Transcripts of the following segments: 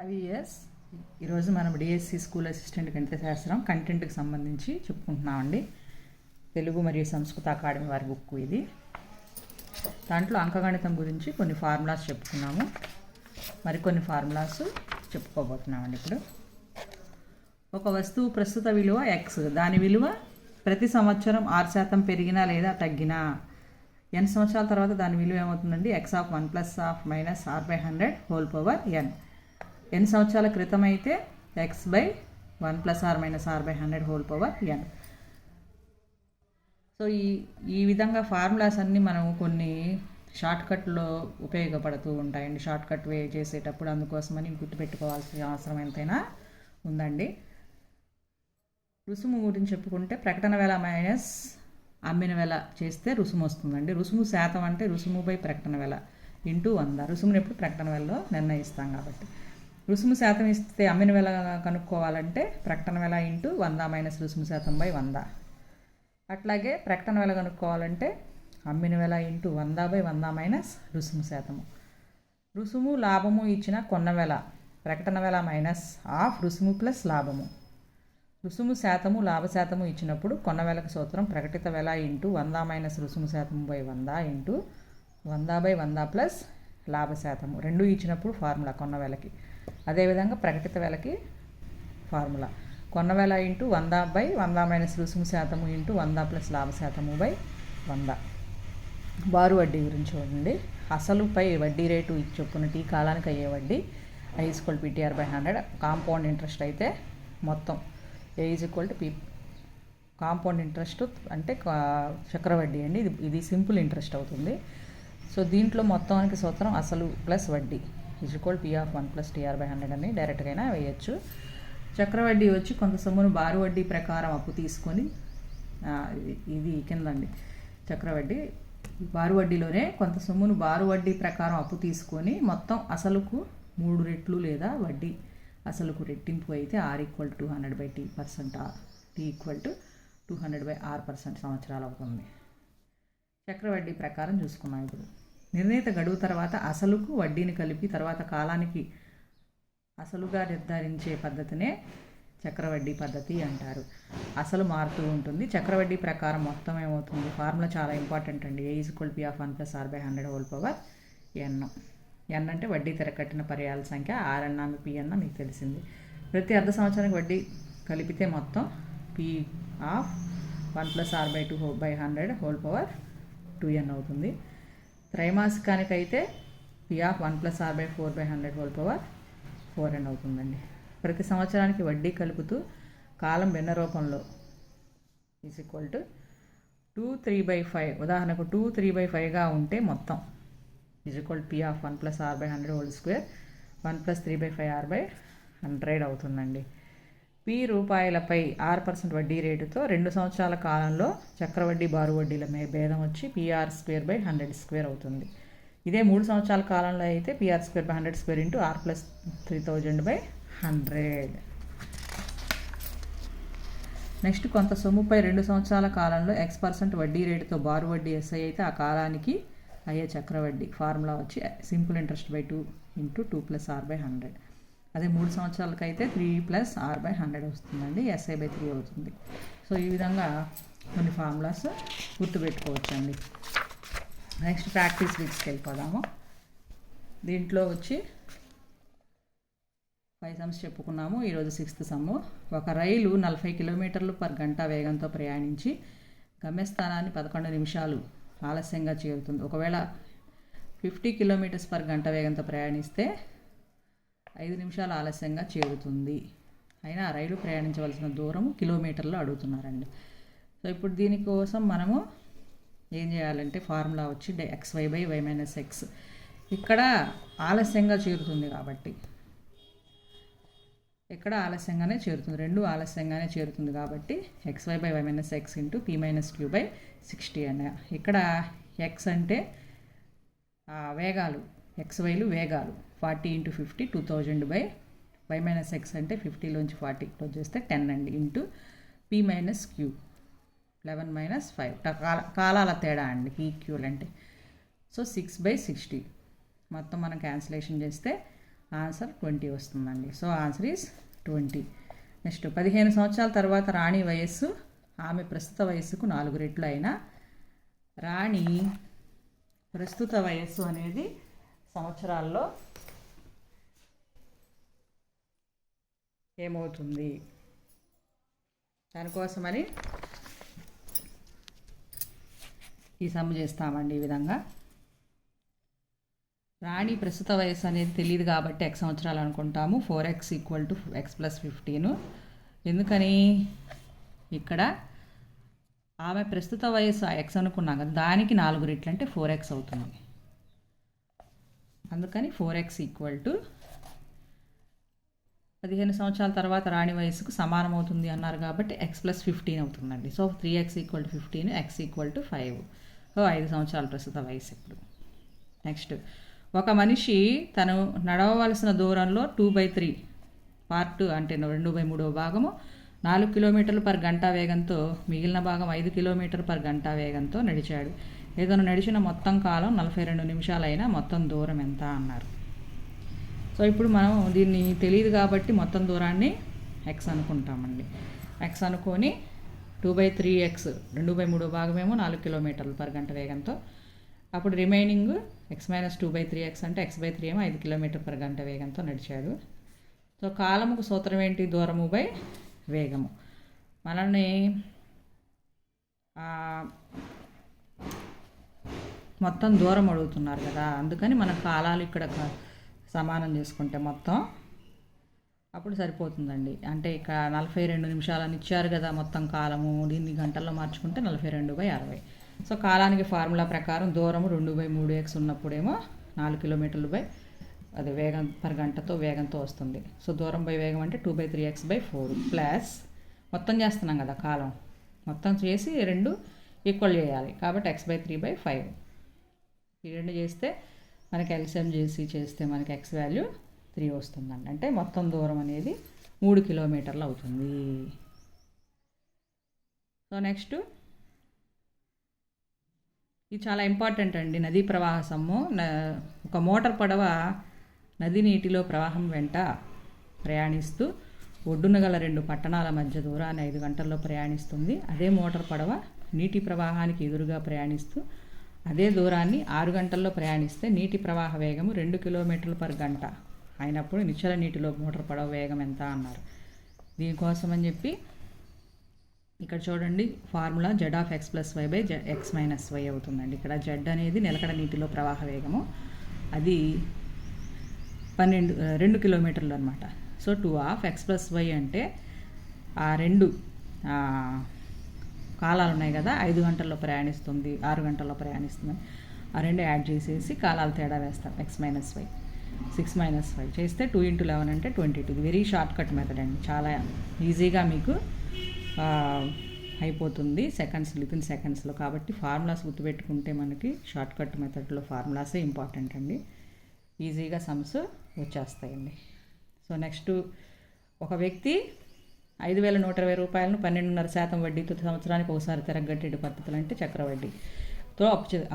IVS ఈరోజు మనం DSC school assistant గణిత శాస్త్రం కంటెంట్కి సంబంధించి చెప్పుకుంటున్నామండి. తెలుగు మరియు సంస్కృత అకాడమీ వారి బుక్ ఇది. దాంట్లో అంకగణితం గురించి కొన్ని ఫార్ములాస్ చెప్పుకున్నాము, మరికొన్ని ఫార్ములాస్ చెప్పుకోబోతున్నామండి. ఇప్పుడు ఒక వస్తువు ప్రస్తుత విలువ x, దాని విలువ ప్రతి సంవత్సరం 6% పెరిగినా లేదా తగ్గినా n సంవత్సరాల తర్వాత దాని విలువ ఏమవుతుందండి? x of 1 plus of minus r/100 whole power n. n సంవత్సరాల క్రితం అయితే x/1 plus R minus r/100 whole power n. So ఈ విధంగా ఫార్ములాస్ అన్నీ మనం కొన్ని షార్ట్కట్లో ఉపయోగపడుతూ ఉంటాయండి. షార్ట్కట్ వే చేసేటప్పుడు అందుకోసమని గుర్తుపెట్టుకోవాల్సిన అవసరం ఎంతైనా ఉందండి. రుసుము గురించి చెప్పుకుంటే ప్రకటన వెల మైనస్ అమ్మిన వెల చేస్తే రుసుము వస్తుందండి. రుసుము శాతం అంటే రుసుము బై ప్రకటన వెల ఇంటూ 100. రుసుముని ఎప్పుడు ప్రకటన వెలలో నిర్ణయిస్తాం కాబట్టి రుసుము శాతం ఇస్తే అమ్మిన వెల కనుక్కోవాలంటే ప్రకటన వెల ఇంటూ 100 మైనస్ రుసుము శాతం బై 100. అట్లాగే ప్రకటన వెల కనుక్కోవాలంటే అమ్మిన వెల ఇంటూ 100/100 మైనస్ రుసుము శాతము. రుసుము లాభము ఇచ్చిన కొన్న వెల ప్రకటన వెల మైనస్ ఆఫ్ రుసుము ప్లస్ లాభము. రుసుము శాతము లాభ శాతము ఇచ్చినప్పుడు కొన్న వెలకు సూత్రం ప్రకటిత వెల ఇంటూ 100 మైనస్ రుసుము శాతము బై 100 ఇంటూ 100/100 ప్లస్ లాభ శాతము. రెండు ఇచ్చినప్పుడు ఫార్ములా కొన్న వెలకి. అదేవిధంగా ప్రకటిత వెలకి ఫార్ములా కొన్న వెల ఇంటూ 100/100 మైనస్ రుసుము శాతము ఇంటూ 100 ప్లస్ లాభ శాతము బై 100. బారు వడ్డీ గురించి చూడండి. అసలుపై వడ్డీ రేటు చొప్పున టీ కాలానికి అయ్యే వడ్డీ I=PTR/100. కాంపౌండ్ ఇంట్రెస్ట్ అయితే మొత్తం A=P. కాంపౌండ్ ఇంట్రెస్ట్ అంటే చక్రవడ్డీ అండి. ఇది సింపుల్ ఇంట్రెస్ట్ అవుతుంది. సో దీంట్లో మొత్తానికి సూత్రం అసలు ప్లస్ వడ్డీ P/1 + TR/100 అని డైరెక్ట్గా వేయచ్చు. చక్రవడ్డీ వచ్చి కొంత సొమ్మును బారు వడ్డీ ప్రకారం అప్పు తీసుకొని, ఇది కిందండి చక్రవడ్డీ. బారు వడ్డీలోనే కొంత సొమ్మును బారు వడ్డీ ప్రకారం అప్పు తీసుకొని మొత్తం అసలుకు 3 రెట్లు లేదా వడ్డీ అసలుకు రెట్టింపు అయితే R=200/T%, T=200/R% సంవత్సరాలు అవుతుంది. చక్రవడ్డీ ప్రకారం చూసుకున్నాం. ఇప్పుడు నిర్ణీత గడువు తర్వాత అసలుకు వడ్డీని కలిపి తర్వాత కాలానికి అసలుగా నిర్ధారించే పద్ధతినే చక్రవడ్డీ పద్ధతి అంటారు. అసలు మారుతూ ఉంటుంది. చక్రవడ్డీ ప్రకారం మొత్తం ఏమవుతుంది? ఫార్ములా చాలా ఇంపార్టెంట్ అండి. A=P/1 + R/100 whole power n. n అంటే వడ్డీ తెరకట్టిన పర్యాల సంఖ్య. R అన్నా P అన్నా మీకు తెలిసింది. ప్రతి అర్ధ సంవత్సరానికి వడ్డీ కలిపితే మొత్తం P/1 + R/2/100 whole power 2n అవుతుంది. త్రైమాసికానికైతే P/1 + R/4/100 whole power 4n అవుతుందండి. ప్రతి సంవత్సరానికి వడ్డీ కలుపుతూ కాలం భిన్న రూపంలో =2/3/5. ఉదాహరణకు 2/3/5గా ఉంటే మొత్తం P/1 + R/100 whole square 1 + 3/5R/100 అవుతుందండి. P రూపాయలపై 6% వడ్డీ రేటుతో 2 సంవత్సరాల కాలంలో చక్రవడ్డీ బారు వడ్డీల భేదం వచ్చి PR²/100² అవుతుంది. ఇదే 3 సంవత్సరాల కాలంలో అయితే PR²/100² ఇంటూ R + 3000/100. నెక్స్ట్, కొంత సొమ్ముపై 2 సంవత్సరాల కాలంలో X% వడ్డీ రేటుతో బారు వడ్డీ SI అయితే ఆ కాలానికి అయ్యే చక్రవడ్డీ ఫార్ములా వచ్చి simple interest by 2 into 2 + R/100. అదే 3 సంవత్సరాలకైతే 3 + R/100 వస్తుందండి. SI/3 అవుతుంది. సో ఈ విధంగా కొన్ని ఫార్ములాస్ గుర్తుపెట్టుకోవచ్చండి. నెక్స్ట్ ప్రాక్టీస్ బిట్స్కి వెళ్ళిపోదాము. దీంట్లో వచ్చి 5 సమ్స్ చెప్పుకున్నాము. ఈరోజు 6th సమ్ము. ఒక రైలు 40 km/గంట వేగంతో ప్రయాణించి గమ్యస్థానాన్ని 11 నిమిషాలు ఆలస్యంగా చేరుతుంది. ఒకవేళ 50 km/గంట వేగంతో ప్రయాణిస్తే 5 నిమిషాలు ఆలస్యంగా చేరుతుంది. అయినా ఆ రైలు ప్రయాణించవలసిన దూరం కిలోమీటర్లో అడుగుతున్నారండి. సో ఇప్పుడు దీనికోసం మనము ఏం చేయాలంటే ఫార్ములా వచ్చి xy/y - x. ఇక్కడ ఆలస్యంగా చేరుతుంది కాబట్టి ఇక్కడ ఆలస్యంగానే చేరుతుంది. రెండు ఆలస్యంగానే చేరుతుంది కాబట్టి xy/y - x ఇంటూ P-Q/60 అని. ఇక్కడ x అంటే వేగాలు, xyలు వేగాలు. 40 × 50 2000/y - x అంటే 50లోంచి 40 క్లోజ్ చేస్తే 10 అండి. ఇంటూ P-Q 11 - 5 కాలాల తేడా అండి. PQ అంటే సో 6/60 మొత్తం మనం క్యాన్సిలేషన్ చేస్తే ఆన్సర్ 20 వస్తుందండి. So answer is 20. నెక్స్ట్ 15 సంవత్సరాల తర్వాత రాణి వయస్సు ఆమె ప్రస్తుత వయస్సుకు 4 రెట్లు అయినా రాణి ప్రస్తుత వయస్సు అనేది సంవత్సరాల్లో ఏమవుతుంది? దానికోసమని ఈ సమ్ చేస్తామండి. ఈ విధంగా రాణి ప్రస్తుత వయస్సు అనేది తెలియదు కాబట్టి x సంవత్సరాలు అనుకుంటాము. 4x = x + 15. ఎందుకని ఇక్కడ ఆమె ప్రస్తుత వయస్సు x అనుకున్నాం కదా, దానికి 4 రెట్లు అంటే 4x అవుతుంది. అందుకని 4x = 15 సంవత్సరాల తర్వాత రాణి వయస్సుకు సమానం అవుతుంది అన్నారు కాబట్టి x + 15 అవుతుందండి. So 3x = 15, x = 5. సో 5 సంవత్సరాల ప్రస్తుత వయసు. ఇప్పుడు నెక్స్ట్, ఒక మనిషి తను నడవవలసిన దూరంలో 2/3 పార్ట్ అంటే 2/3 భాగము 4 km/గంట వేగంతో, మిగిలిన భాగం 5 km/గంట వేగంతో నడిచాడు. ఇతను నడిచిన మొత్తం కాలం 42 నిమిషాలైనా మొత్తం దూరం ఎంత అన్నారు. సో ఇప్పుడు మనం దీన్ని తెలియదు కాబట్టి మొత్తం దూరాన్ని x అనుకుంటామండి. x అనుకొని 2/3x 2/3 భాగమేమో 4 km/గంట వేగంతో, అప్పుడు రిమైనింగ్ x - 2/3x అంటే x/3 ఏమో 5 km/గంట వేగంతో నడిచాడు. సో కాలముకు సూత్రం ఏంటి? దూరము బై వేగము. మనల్ని మొత్తం దూరం అడుగుతున్నారు కదా, అందుకని మన కాలాలు ఇక్కడ సమానం చేసుకుంటే మొత్తం అప్పుడు సరిపోతుందండి. అంటే ఇక్కడ 42 నిమిషాలని ఇచ్చారు కదా మొత్తం కాలము, దీన్ని గంటల్లో మార్చుకుంటే 42/60. సో కాలానికి ఫార్ములా ప్రకారం దూరము 2/3x ఉన్నప్పుడేమో 4 km అది వేగం పర్ గంటతో వేగంతో వస్తుంది. సో దూరం బై వేగం అంటే 2/3x/4 ప్లస్ మొత్తం చేస్తున్నాం కదా కాలం, మొత్తం చేసి 2 ఈక్వల్ చేయాలి కాబట్టి x/3/5. ఈ 2 చేస్తే మనకి ఎల్సిఎం చేస్తే మనకి x వాల్యూ 3 వస్తుందండి. అంటే మొత్తం దూరం అనేది 3 కిలోమీటర్లు అవుతుంది. సో నెక్స్ట్, ఇది చాలా ఇంపార్టెంట్ అండి. నదీ ప్రవాహ సమ్ము. ఒక మోటార్ పడవ నది నీటిలో ప్రవాహం వెంట ప్రయాణిస్తూ ఒడ్డున గల 2 పట్టణాల మధ్య దూరాన్ని 5 గంటల్లో ప్రయాణిస్తుంది. అదే మోటార్ పడవ నీటి ప్రవాహానికి ఎదురుగా ప్రయాణిస్తూ అదే దూరాన్ని 6 గంటల్లో ప్రయాణిస్తే నీటి ప్రవాహ వేగము 2 km/గంట అయినప్పుడు నిశ్చల నీటిలో మోటార్ పడవ వేగం ఎంత అన్నారు. దీనికోసమని చెప్పి ఇక్కడ చూడండి ఫార్ములా z(x + y)(x - y) అవుతుందండి. ఇక్కడ z అనేది నిలకడ నీటిలో ప్రవాహ వేగము, అది 2 కిలోమీటర్లు అనమాట. సో 2(x + y) అంటే ఆ 2 కాలాలు ఉన్నాయి కదా, 5 గంటల్లో ప్రయాణిస్తుంది, 6 గంటల్లో ప్రయాణిస్తుంది, ఆ 2 యాడ్ చేసేసి కాలాలు తేడా వేస్తాం. x - y 6 - 5 చేస్తే 2 × 11 అంటే 22. ఇది వెరీ షార్ట్ కట్ మెథడ్ అండి, చాలా ఈజీగా మీకు అయిపోతుంది వితిన్ సెకండ్స్లో. కాబట్టి ఫార్ములాస్ గుర్తుపెట్టుకుంటే మనకి షార్ట్ కట్ మెథడ్లో ఫార్ములాసే ఇంపార్టెంట్ అండి. ఈజీగా సమ్స్ వచ్చేస్తాయండి. సో నెక్స్ట్, ఒక వ్యక్తి 5,120 రూపాయలను 12.5% వడ్డీతో సంవత్సరానికి ఒకసారి తిరగగట్టేటి పద్ధతులు అంటే చక్రవడ్డీతో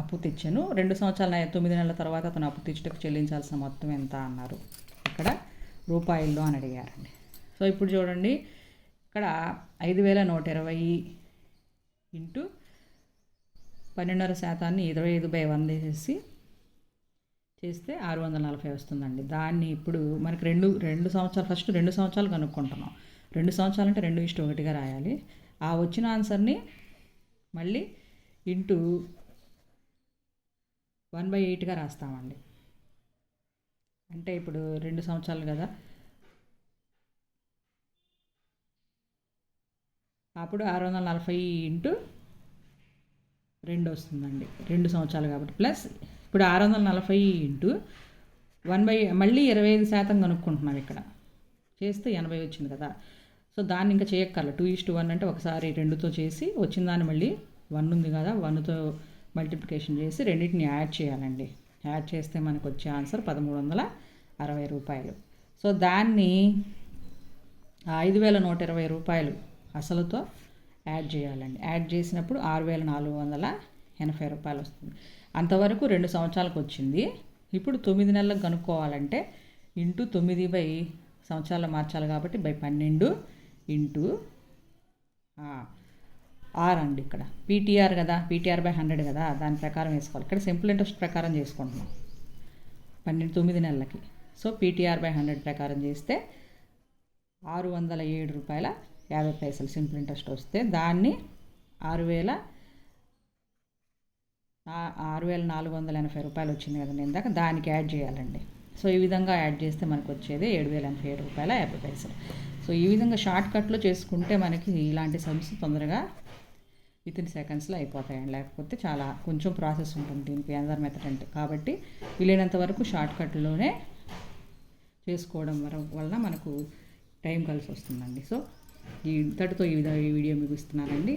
అప్పు తెచ్చాను. 2 సంవత్సరాల 9 నెలల తర్వాత అతను అప్పు తెచ్చుటకు చెల్లించాల్సిన మొత్తం ఎంత అన్నారు. ఇక్కడ రూపాయల్లో అని అడిగారండి. సో ఇప్పుడు చూడండి, ఇక్కడ 5,120 ఇంటూ 12.5% 25/100 చేస్తే 640 వస్తుందండి. దాన్ని ఇప్పుడు మనకి రెండు సంవత్సరాలు, ఫస్ట్ 2 సంవత్సరాలు కనుక్కుంటున్నాం. 2 సంవత్సరాలు అంటే 2:1గా రాయాలి. ఆ వచ్చిన ఆన్సర్ని మళ్ళీ ఇంటూ 1/8గా రాస్తామండి. అంటే ఇప్పుడు 2 సంవత్సరాలు కదా, అప్పుడు 640 ఇంటూ 2 వస్తుందండి. 2 సంవత్సరాలు కాబట్టి ప్లస్ ఇప్పుడు 640 ఇంటూ 1/, మళ్ళీ 25% కనుక్కుంటున్నాం. ఇక్కడ చేస్తే 80 వచ్చింది కదా. సో దాన్ని ఇంకా చేయక్కర్లేదు. 2:1 అంటే ఒకసారి 2తో చేసి వచ్చిన దాన్ని మళ్ళీ 1 ఉంది కదా, 1తో మల్టిప్లికేషన్ చేసి రెండింటిని యాడ్ చేయాలండి. యాడ్ చేస్తే మనకు వచ్చే ఆన్సర్ 1,360 రూపాయలు. సో దాన్ని 5,120 రూపాయలు అసలుతో యాడ్ చేయాలండి. యాడ్ చేసినప్పుడు 6,480 రూపాయలు వస్తుంది. అంతవరకు 2 సంవత్సరాలకు వచ్చింది. ఇప్పుడు 9 నెలలకు కనుక్కోవాలంటే ఇంటూ 9 సంవత్సరాలు మార్చాలి కాబట్టి 12 ఇంటూ ఆర్ అండి. ఇక్కడ పీటీఆర్ కదా, పీటీఆర్ బై 100 కదా, దాని ప్రకారం వేసుకోవాలి. ఇక్కడ సింపుల్ ఇంట్రెస్ట్ ప్రకారం చేసుకుంటున్నాం 9 నెలలకి. సో పీటీఆర్ బై 100 ప్రకారం చేస్తే ₹607.50 సింపుల్ ఇంట్రెస్ట్ వస్తే దాన్ని 6,480 వచ్చింది కదండి ఇందాక, దానికి యాడ్ చేయాలండి. సో ఈ విధంగా యాడ్ చేస్తే మనకు వచ్చేది ₹7,087.50. సో ఈ విధంగా షార్ట్ కట్లో చేసుకుంటే మనకి ఇలాంటి సమ్స్ తొందరగా వితిన్ సెకండ్స్లో అయిపోతాయండి. లేకపోతే చాలా కొంచెం ప్రాసెస్ ఉంటుంది దీనికి అనదర్ మెథడ్ అంటే. కాబట్టి వీలైనంత వరకు షార్ట్ కట్లోనే చేసుకోవడం వలన మనకు టైం కలిసి వస్తుందండి. సో ఇంతటితో ఈ వీడియో మీకు ఇస్తున్నానండి.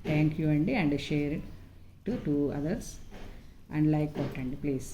థ్యాంక్ యూ అండి. And share to others and like కొట్టండి ప్లీజ్.